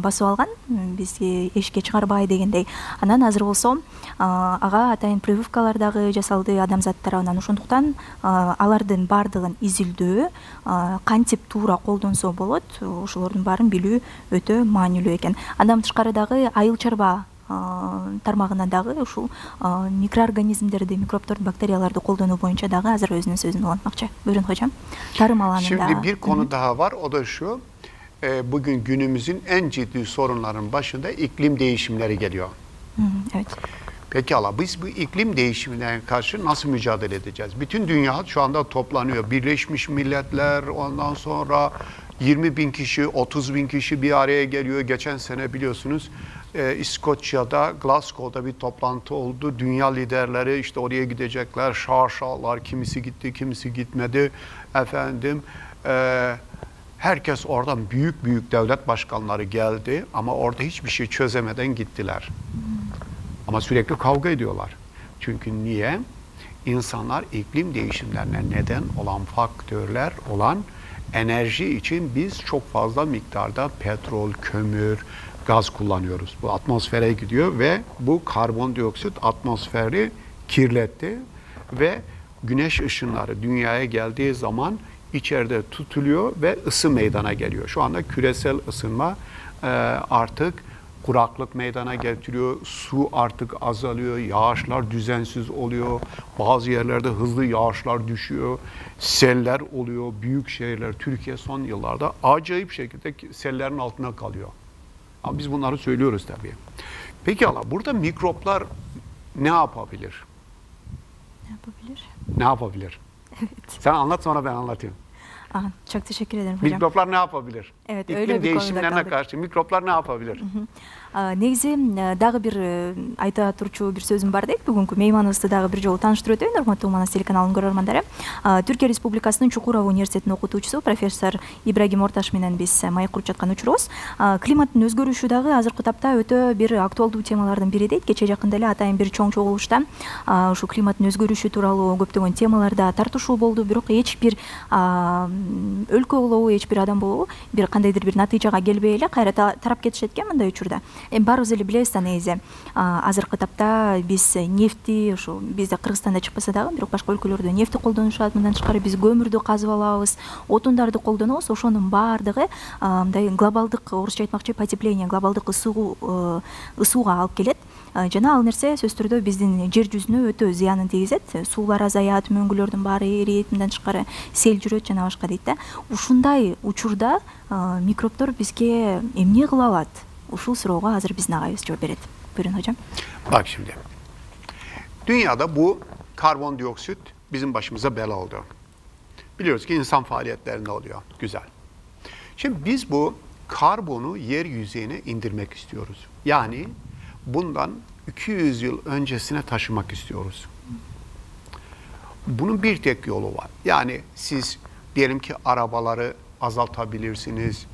басып алган, бизги эшикке чыгарбай дегендей. Анан азыр болсо ага атайын прививкалар дагы жасалды адамзат тарабынан. Ошондуктан алардын баардыгын изилдөө, кантип туура колдонсо болот, ошолордун баарын билүү өтө маанилүү экен. Андан тышкары дагы айыл чарба тармагына дагы ушул микроорганизмдерди, микробторду, бактерияларды колдонуу боюнча дагы азыр өзүнүн сөзүн улантмакчы. Buyurun hocam. Tarım alanında. Şimdi bir konu daha var, o da şu. Bugün günümüzün en ciddi sorunların başında iklim değişimleri geliyor. Evet. Pekala, biz bu iklim değişimine karşı nasıl mücadele edeceğiz? Bütün dünya şu anda toplanıyor. Birleşmiş Milletler, ondan sonra 20.000 kişi, 30.000 kişi bir araya geliyor. Geçen sene biliyorsunuz İskoçya'da, Glasgow'da bir toplantı oldu. Dünya liderleri işte oraya gidecekler. Şarşalar, kimisi gitti, kimisi gitmedi. Efendim, herkes oradan büyük büyük devlet başkanları geldi ama orada hiçbir şey çözemeden gittiler. Ama sürekli kavga ediyorlar. Çünkü niye? İnsanlar iklim değişimlerine neden olan faktörler olan enerji için biz çok fazla miktarda petrol, kömür, gaz kullanıyoruz. Bu atmosfere gidiyor ve bu karbondioksit atmosferi kirletti ve güneş ışınları dünyaya geldiği zaman içeride tutuluyor ve ısı meydana geliyor. Şu anda küresel ısınma artık kuraklık meydana getiriyor, su artık azalıyor, yağışlar düzensiz oluyor, bazı yerlerde hızlı yağışlar düşüyor, seller oluyor, büyük şehirler, Türkiye son yıllarda acayip şekilde sellerin altına kalıyor. Ama biz bunları söylüyoruz tabii. Peki Allah, burada mikroplar ne yapabilir? Ne yapabilir? Ne yapabilir? Evet. Sen anlat, sonra ben anlatayım. Çok teşekkür ederim hocam. Mikroplar ne yapabilir? Evet, İklim öyle bir değişimlerine karşı mikroplar ne yapabilir? Негизи дагы бир айта турчу бир сөзүм бар дейт. Бүгүнкү мейманыбызды дагы бир жолу тааныштырып өтөйүн, урматтуу Манас телеканалынын көрөрмандары. Түркия Республикасынын Чукурова университетинин окутуучусу профессор Ибрагим Орташ менен биз маек куруп жаткан учурубуз. Климаттын өзгөрүшү дагы азыркы тапта өтө бир актуалдуу темалардын бири дейт. Кече жакында эле атайын бир чоң чогулушта ушу климаттын өзгөрүшү тууралуу көптөгөн темаларда тартышуу болду, бирок эч бир өлкө болобу, эч бир адам болобу бир кандайдыр бир натыйжага келбей эле кайра тарап кетишет экен мындай учурда. Баарыбыз эле билебиз да негизи азыркы тапта биз нефти ошо бизде Кыргызстанда чыкпаса дагы бирок башка өлкөлөрдө нефти колдонушат. Мындан тышкары биз көмүрдү казып алабыз, отундарды колдонобуз. Ошонун баардыгы мындай глобалдык, орусча айтмакчы, потепление, глобалдык ысууга алып келет. Жана ал нерсе сөзсүз түрдө биздин жер жүзүнө өтө зыянын тийгизет. Суулар азаят, мөңгүлөрдүн баары эрийет, мындан тышкары сел жүрөт жана башка дейт да. Ушундай учурда микробдор бизге эмне кыла алат? Ушул суроого азыр биздин агайыбыз жооп берет. Buyurun hocam. Bak şimdi, dünyada bu karbondioksit bizim başımıza bela oldu. Biliyoruz ki insan faaliyetlerinde oluyor. Güzel. Şimdi biz bu karbonu yeryüzeyine indirmek istiyoruz. Yani bundan 200 yıl öncesine taşımak istiyoruz. Bunun bir tek yolu var. Yani siz diyelim ki arabaları azaltabilirsiniz,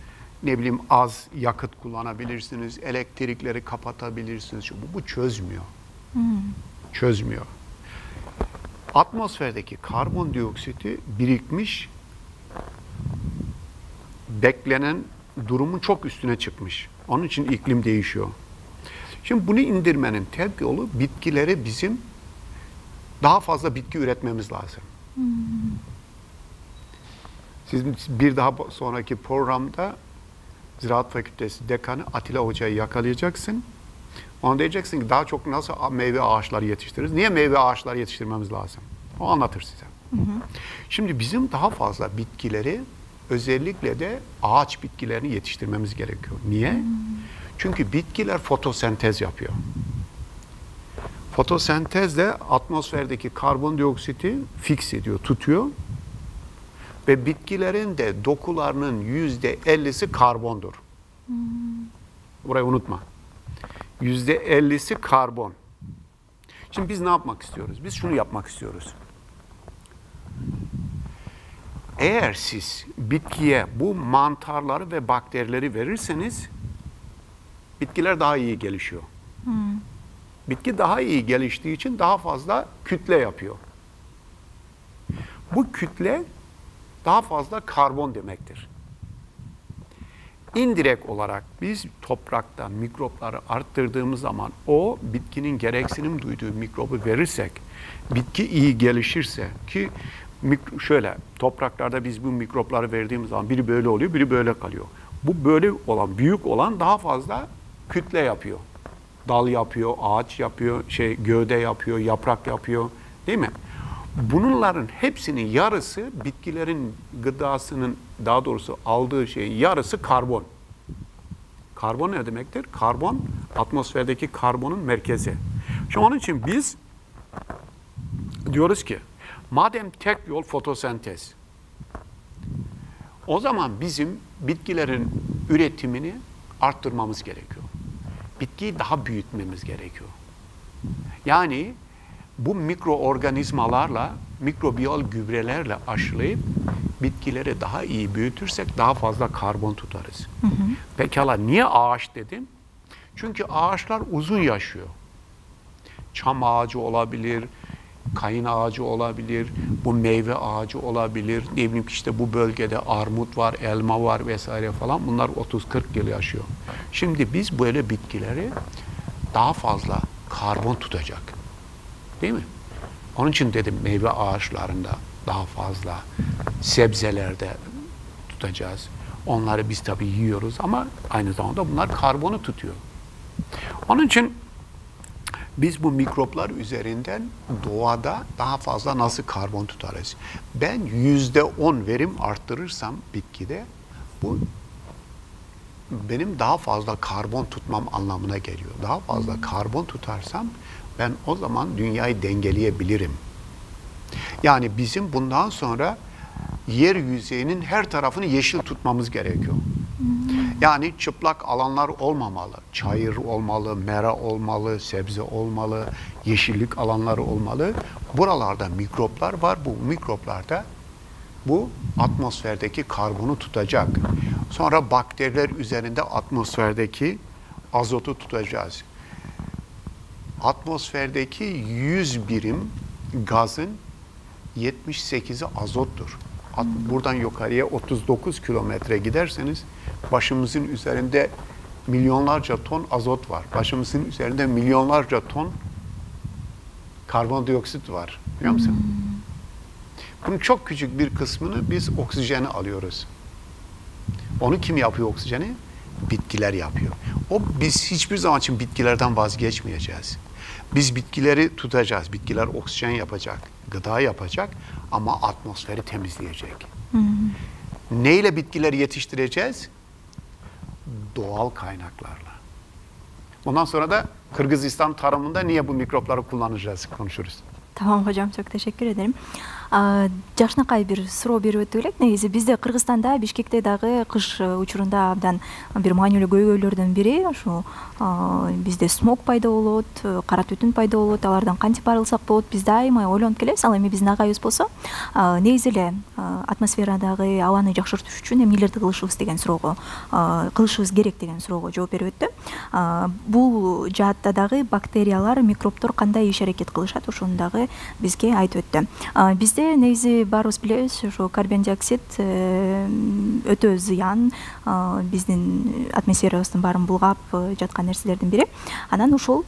ne bileyim az yakıt kullanabilirsiniz, elektrikleri kapatabilirsiniz. Bu çözmüyor. Çözmüyor. Atmosferdeki karbondioksiti birikmiş, beklenen durumun çok üstüne çıkmış. Onun için iklim değişiyor. Şimdi bunu indirmenin tek yolu bitkileri bizim daha fazla bitki üretmemiz lazım. Siz bir daha sonraki programda Ziraat Fakültesi Dekanı Atilla Hoca'yı yakalayacaksın. Ona diyeceksin ki daha çok nasıl meyve ağaçları yetiştiririz? Niye meyve ağaçları yetiştirmemiz lazım? O anlatır size. Şimdi bizim daha fazla bitkileri, özellikle de ağaç bitkilerini yetiştirmemiz gerekiyor. Niye? Çünkü bitkiler fotosentez yapıyor. Fotosentez de atmosferdeki karbondioksiti fix ediyor, tutuyor. Ve bitkilerin de dokularının %50'si karbondur. Burayı unutma. %50'si karbon. Şimdi biz ne yapmak istiyoruz? Biz şunu yapmak istiyoruz. Eğer siz bitkiye bu mantarları ve bakterileri verirseniz bitkiler daha iyi gelişiyor. Bitki daha iyi geliştiği için daha fazla kütle yapıyor. Bu kütle daha fazla karbon demektir. İndirekt olarak biz toprakta mikropları arttırdığımız zaman o bitkinin gereksinim duyduğu mikrobu verirsek, bitki iyi gelişirse ki şöyle topraklarda biz bu mikropları verdiğimiz zaman biri böyle oluyor, biri böyle kalıyor. Bu böyle olan, büyük olan daha fazla kütle yapıyor. Dal yapıyor, ağaç yapıyor, gövde yapıyor, yaprak yapıyor, değil mi? Bunların hepsinin yarısı bitkilerin gıdasının, daha doğrusu aldığı yarısı karbon. Karbon ne demektir? Karbon, atmosferdeki karbonun merkezi. Şu onun için biz diyoruz ki, madem tek yol fotosentez, o zaman bizim bitkilerin üretimini arttırmamız gerekiyor. Bitkiyi daha büyütmemiz gerekiyor. Yani bu mikroorganizmalarla, mikrobiyal gübrelerle aşılayıp bitkileri daha iyi büyütürsek daha fazla karbon tutarız. Pekala niye ağaç dedim? Çünkü ağaçlar uzun yaşıyor. Çam ağacı olabilir, kayın ağacı olabilir, bu meyve ağacı olabilir. Ne bileyim ki işte bu bölgede armut var, elma var vesaire falan. Bunlar 30-40 yıl yaşıyor. Şimdi biz böyle bitkileri daha fazla karbon tutacak. Değil mi? Onun için dedim meyve ağaçlarında daha fazla, sebzelerde tutacağız. Onları biz tabii yiyoruz ama aynı zamanda bunlar karbonu tutuyor. Onun için biz bu mikroplar üzerinden doğada daha fazla nasıl karbon tutarız? Ben %10 verim arttırırsam bitkide bu benim daha fazla karbon tutmam anlamına geliyor. Daha fazla karbon tutarsam ben o zaman dünyayı dengeleyebilirim. Yani bizim bundan sonra yer yüzeyinin her tarafını yeşil tutmamız gerekiyor. Yani çıplak alanlar olmamalı. Çayır olmalı, mera olmalı, sebze olmalı, yeşillik alanları olmalı. Buralarda mikroplar var. Bu mikroplarda bu atmosferdeki karbonu tutacak. Sonra bakteriler üzerinde atmosferdeki azotu tutacağız. Atmosferdeki 100 birim gazın 78'i azottur. Buradan yukarıya 39 kilometre giderseniz başımızın üzerinde milyonlarca ton azot var. Başımızın üzerinde milyonlarca ton karbondioksit var. Biliyor musun? Bunun çok küçük bir kısmını biz oksijeni alıyoruz. Onu kim yapıyor oksijeni? Bitkiler yapıyor. Biz hiçbir zaman için bitkilerden vazgeçmeyeceğiz. Biz bitkileri tutacağız. Bitkiler oksijen yapacak, gıda yapacak ama atmosferi temizleyecek. Neyle bitkileri yetiştireceğiz? Doğal kaynaklarla. Ondan sonra da Kırgızistan tarımında niye bu mikropları kullanacağız konuşuruz. Tamam hocam, çok teşekkür ederim. Жакшынакай бир суроо берип өтүп элек. Негизи бизде Кыргызстанда, Бишкекте дагы кыш учурунда абдан бир маанилүү көйгөйлөрдөн бири ошо бизде смог пайда болот, кара түтүн пайда болот. Алардан кантип арылсак болот? Биз дайыма ойлонуп келебиз. Ал эми биздин агайыбыз болсо, негизи эле атмосферадагы абаны жакшыртыш үчүн эмнелерди кылышыбыз керек деген суроого жооп берип өттү. Бул жаатта дагы бактериялар, микробтор кандай иш аракет кылышат, ошону дагы бизге айтып өттү. Бизде негизи баарыбыз билебиз, ошо карбон диоксид өтө зыян, биздин атмосферабыздын баарын булгап жаткан нерселердин бири. Анан ошол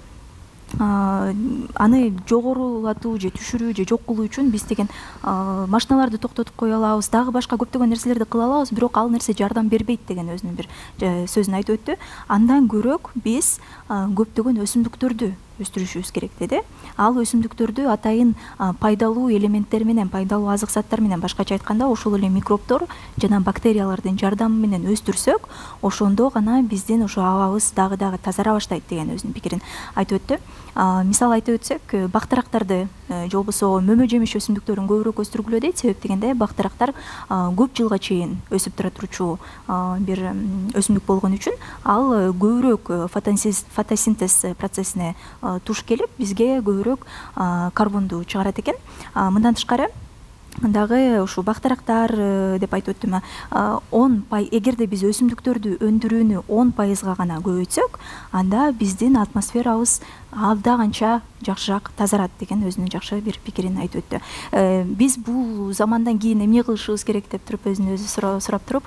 аны жогорулатуу же түшүрүү же жок кылуу үчүн биз деген машиналарды токтотуп кое алабыз, дагы башка көптөгөн нерселерди кыла алабыз, бирок ал нерсе жардам бербейт деген өзүнүн бир сөзүн айтып өттү. Андан көрөк биз көптөгөн өсүмдүктөрдү өстүрүшүбүз керек деди. Ал өсүмдүктөрдү атайын пайдалуу элементтер менен, пайдалуу азык заттар менен, башкача айтканда ошол эле микробтор жана бактериялардын жардамы менен өстүрсөк, ошондо гана биздин ошо абабыз дагы тазара баштайт деген өзүнүн пикирин айтып өттү. Мисал айтып өтсөк, бактырактарды же болбосо мөмө жемиш өсүмдүктөрүн көбүрөөк өстүргүлө дейт. Себеп дегенде бактырактар көп жылга чейин өсүп тура турчу бир өсүмдүк болгон үчүн ал көбүрөөк фотосинтез процессине туш келип бизге көбүрөөк карбонду чыгарат экен. Мындан тышкары дагы ушу бактырактар деп айтып өттүм. 10%, эгерде биз өсүмдүктөрдү өндүрүүнү 10% гана көбөйтсөк, анда биздин атмосферабыз абда канча жакшыраак тазарат деген өзүнүн жакшы бир пикирин айтып өттү. Биз бул замандан кийин эмне кылышыбыз керек деп туруп өзүнөн өзү сурап туруп,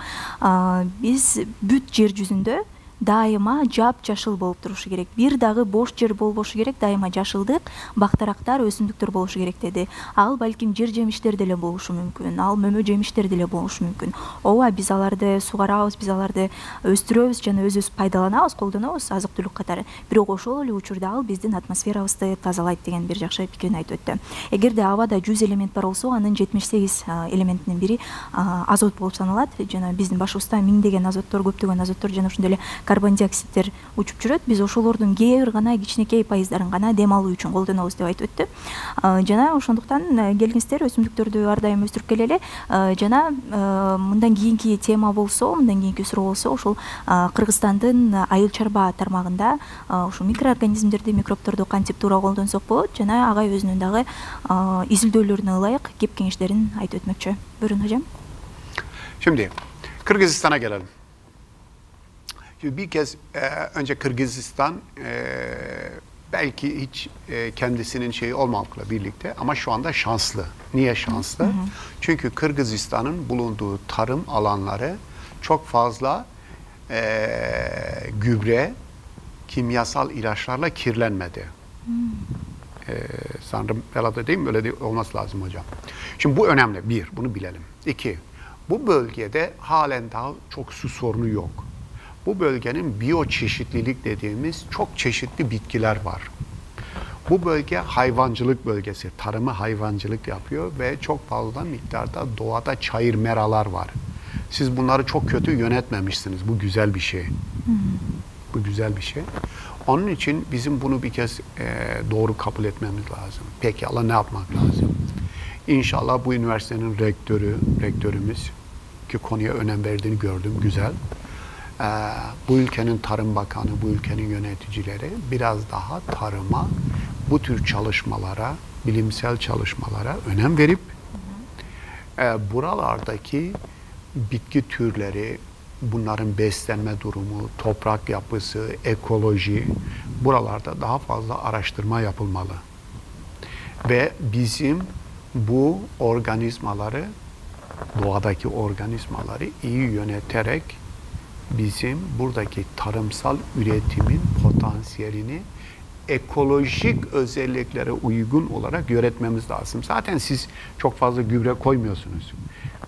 биз бүт жер жүзүндө дайыма жап-жашыл болуп турушу керек. Бир дагы бош жер болбошу керек, дайыма жашылдык, бактырактар, өсүмдүктөр болушу керек деди. Ал балким жер жемиштер деле болушу мүмкүн, ал мөмө жемиштер деле болушу мүмкүн. Ооба, биз аларды сугарабыз, биз аларды өстүрөбүз жана өзүбүз пайдаланабыз, колдонобуз азык-түлүк катары. Бирок ошол эле учурда ал биздин атмосферабызды тазалайт деген бир жакшы пикирин айтып өттү. Эгерде абада 100 элемент бар болсо, анын 78 элементинин бири азот болуп саналат. Жана биздин башыбызда миңдеген азоттор, көптөгөн азоттор жана ошондой эле карбон диоксидтер учуп жүрөт. Биз ошолордун кээ бир гана кичинекей пайыздарын гана дем алуу үчүн колдонобуз деп айтып өттү. Жана ошондуктан келиңиздер, өсүмдүктөрдү ар дайым өстүрүп келели. Жана мындан кийинки тема болсо, мындан кийинки суроо болсо, ошол Кыргызстандын айыл чарба тармагында ошо микроорганизмдерди, микробторду кантип туура колдонсок болот, жана агай өзүнүн дагы изилдөөлөрүнө ылайык кеп кеңештерин айтып өтмөкчү. Buyurun hocam. Şimdi Kırgızistan'a gelelim. Bir kez önce Kırgızistan belki hiç kendisinin şeyi olmamakla birlikte ama şu anda şanslı. Niye şanslı? Çünkü Kırgızistan'ın bulunduğu tarım alanları çok fazla gübre, kimyasal ilaçlarla kirlenmedi. Sanırım herhalde değil mi? Öyle olması lazım hocam. Şimdi bu önemli. Bir, bunu bilelim. İki, bu bölgede halen daha çok su sorunu yok. Bu bölgenin biyoçeşitlilik dediğimiz çok çeşitli bitkiler var. Bu bölge hayvancılık bölgesi. Tarımı hayvancılık yapıyor ve çok fazla miktarda doğada çayır meralar var. Siz bunları çok kötü yönetmemişsiniz. Bu güzel bir şey. Bu güzel bir şey. Onun için bizim bunu bir kez doğru kabul etmemiz lazım. Peki Allah ne yapmak lazım? İnşallah bu üniversitenin rektörümüz ki konuya önem verdiğini gördüm. Güzel. Bu ülkenin Tarım Bakanı, bu ülkenin yöneticileri biraz daha tarıma, bu tür çalışmalara, bilimsel çalışmalara önem verip buralardaki bitki türleri, bunların beslenme durumu, toprak yapısı, ekoloji, buralarda daha fazla araştırma yapılmalı. Ve bizim bu organizmaları, doğadaki organizmaları iyi yöneterek bizim buradaki tarımsal üretimin potansiyelini ekolojik özelliklere uygun olarak yönetmemiz lazım. Zaten siz çok fazla gübre koymuyorsunuz.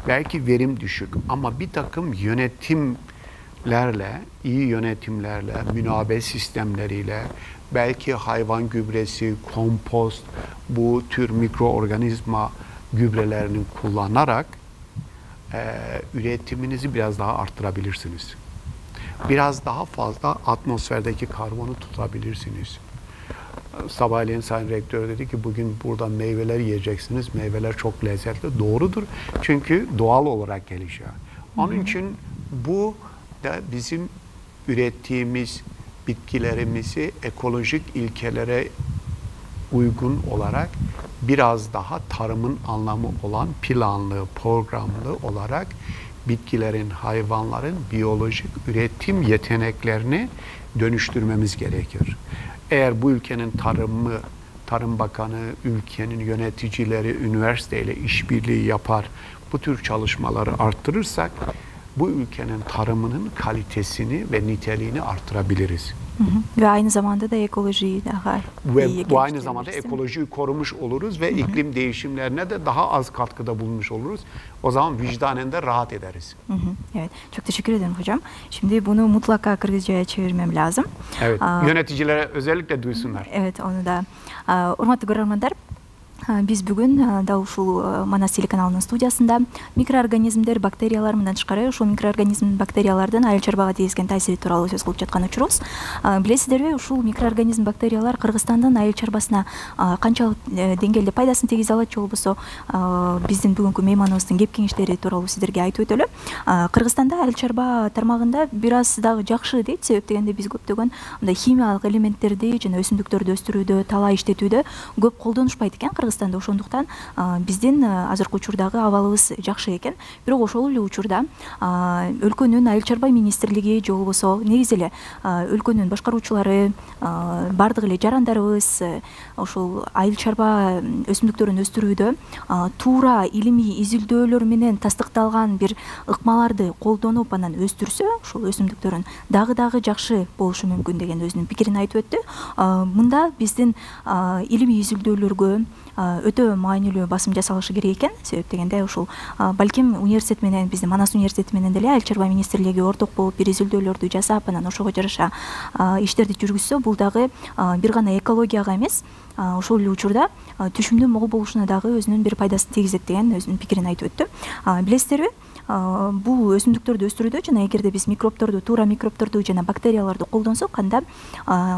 Belki verim düşük ama bir takım yönetimlerle, iyi yönetimlerle, münabet sistemleriyle, belki hayvan gübresi, kompost, bu tür mikroorganizma gübrelerini kullanarak üretiminizi biraz daha arttırabilirsiniz. Biraz daha fazla atmosferdeki karbonu tutabilirsiniz. Sabahleyin Sayın Rektör dedi ki bugün burada meyveler yiyeceksiniz. Meyveler çok lezzetli. Doğrudur. Çünkü doğal olarak gelişiyor. Onun için bu da bizim ürettiğimiz bitkilerimizi ekolojik ilkelere uygun olarak biraz daha tarımın anlamı olan planlı, programlı olarak bitkilerin, hayvanların biyolojik üretim yeteneklerini dönüştürmemiz gerekir. Eğer bu ülkenin Tarım Bakanı, ülkenin yöneticileri üniversiteyle işbirliği yapar, bu tür çalışmaları arttırırsak bu ülkenin tarımının kalitesini ve niteliğini arttırabiliriz. Ve aynı zamanda da ekolojiyi daha iyi bu aynı zamanda ekolojiyi korumuş oluruz ve iklim değişimlerine de daha az katkıda bulunmuş oluruz. O zaman vicdanen de rahat ederiz. Evet, çok teşekkür ederim hocam. Şimdi bunu mutlaka Kırgızca'ya çevirmem lazım. Evet, yöneticilere özellikle duysunlar. Evet, onu da. Урматтуу көрөрмандар, биз бүгүн да ушул Манас телеканалынын студиясында микроорганизмдер, бактериялар мындан тышкары ушул микроорганизм, бактериялардын айыл чарбага тийгизген таасири тууралуу сөз кылып жаткан учурубуз. Билесиздерби, ушул микроорганизм, бактериялар Кыргызстандын айыл чарбасына канчалык деңгээлде пайдасын тийгизе алат, же болбосо биздин бүгүнкү мейманыбыздын кеп кеңештери тууралуу сиздерге айтып өтөлү. Кыргызстанда айыл чарба тармагында бир аз дагы жакшы дейт, себеп дегенде биз көптөгөн мындай химиялык элементтерди жана өсүмдүктөрдү өстүрүүдө, талаа иштетүүдө көп колдонушпайт экен Кыргызстанда. Ошондуктан биздин азыркы учурдагы абалыбыз жакшы экен. Бирок ошол эле учурда өлкөнүн айыл чарба министрлиги же болбосо негизи эле өлкөнүн башкаруучулары, бардык эле жарандарыбыз ошол айыл чарба өсүмдүктөрүн өстүрүүдө туура илимий изилдөөлөр менен тастыкталган бир ыкмаларды колдонуп анан өстүрсө, ошол өсүмдүктөрүн дагы жакшы болушу мүмкүн деген өзүнүн пикирин айтып өттү. Мында биздин илимий изилдөөлөргө өтө маанилүү басым жасалышы керек экен. Себеп дегенде ушул балким университет менен, биздин Манас университети менен деле айыл чарба министрлиги орток болуп бир изилдөөлөрдү жасап, анан ошого жараша иштерди жүргүзсө, бул дагы бир гана экологияга эмес, ошол эле учурда түшүмдүн мол болушуна дагы өзүнүн бир пайдасын тийгизет деген өзүнүн пикирин айтып өттү. Билесиздерби, бул өсүмдүктөрдү өстүрүүдө жана эгерде биз микробторду, туура микробторду жана бактерияларды колдонсок, анда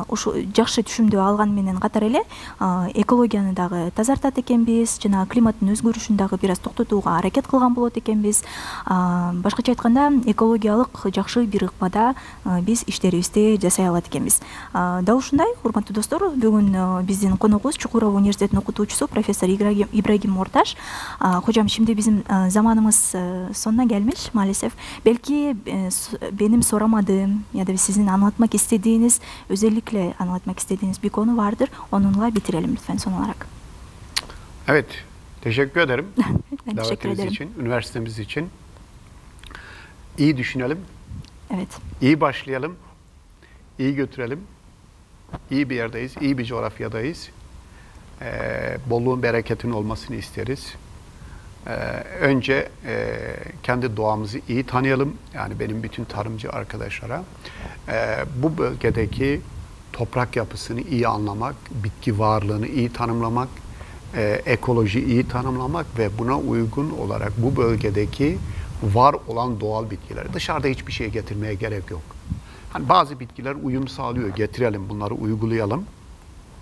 ошо жакшы түшүмдү алган менен катар эле экологияны дагы тазартат экенбиз, жана климаттын өзгөрүшүн дагы бир аз токтотууга аракет кылган болот экенбиз. Башкача айтканда, экологиялык жакшы бир ыкмада биз иштерибизди жасай алат экенбиз. Дал ушундай, урматтуу достор, бүгүн биздин коногубуз Чукурова университетинин окутуучусу профессор Ибрагим Морташ. Hocam, şimdi bizim zamanımız sonuna gelmiş maalesef. Belki benim soramadığım ya da sizin anlatmak istediğiniz, özellikle anlatmak istediğiniz bir konu vardır. Onunla bitirelim lütfen son olarak. Evet, teşekkür ederim. Ben teşekkür ederim. için, üniversitemiz için. İyi düşünelim. Evet. İyi başlayalım. İyi götürelim. İyi bir yerdeyiz, iyi bir coğrafyadayız. Bolluğun, bereketin olmasını isteriz. Önce kendi doğamızı iyi tanıyalım. Yani benim bütün tarımcı arkadaşlara bu bölgedeki toprak yapısını iyi anlamak, bitki varlığını iyi tanımlamak, ekolojiyi iyi tanımlamak ve buna uygun olarak bu bölgedeki var olan doğal bitkileri, dışarıda hiçbir şey getirmeye gerek yok. Hani bazı bitkiler uyum sağlıyor, getirelim, bunları uygulayalım.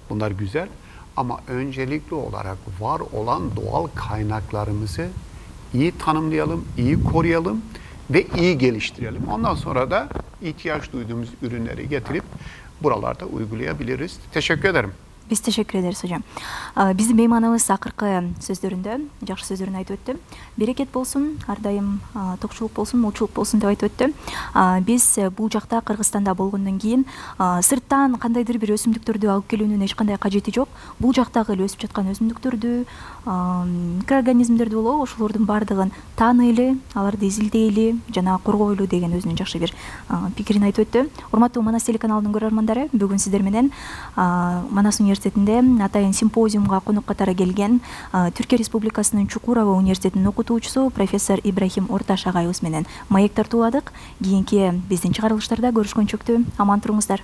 Bunlar güzel. Ama öncelikli olarak var olan doğal kaynaklarımızı iyi tanımlayalım, iyi koruyalım ve iyi geliştirelim. Ondan sonra da ihtiyaç duyduğumuz ürünleri getirip buralarda uygulayabiliriz. Teşekkür ederim. Биз teşekkür ederiz hocam. Биздин мейманыбыз акыркы сөздөрүндө жакшы сөздөрүн айтып өттү. Берекет болсун, ар дайым токчулук болсун, молчулук болсун деп айтып өттү. Биз бул жакта Кыргызстанда болгондон кийин сырттан кандайдыр бир өсүмдүктөрдү алып келүүнүн эч кандай кажети жок. Бул жактагы эле өсүп жаткан өсүмдүктөрдү, микроорганизмдерди болобу, ошолордун баардыгын таанайлы, аларды изилдейли жана коргойлу деген өзүнүн жакшы бир пикирин айтып өттү. Урматтуу Манас телеканалынын көрөрмандары, бүгүн сиздер менен Манас университетинде атайын симпозиумга конок катары келген Түркия Республикасынын Чукурова университетинин окутуучусу профессор Ибрахим Орташ агайыбыз менен маек тартууладык. Кийинки биздин чыгарылыштарда көрүшкөнчөктү аман туруңуздар.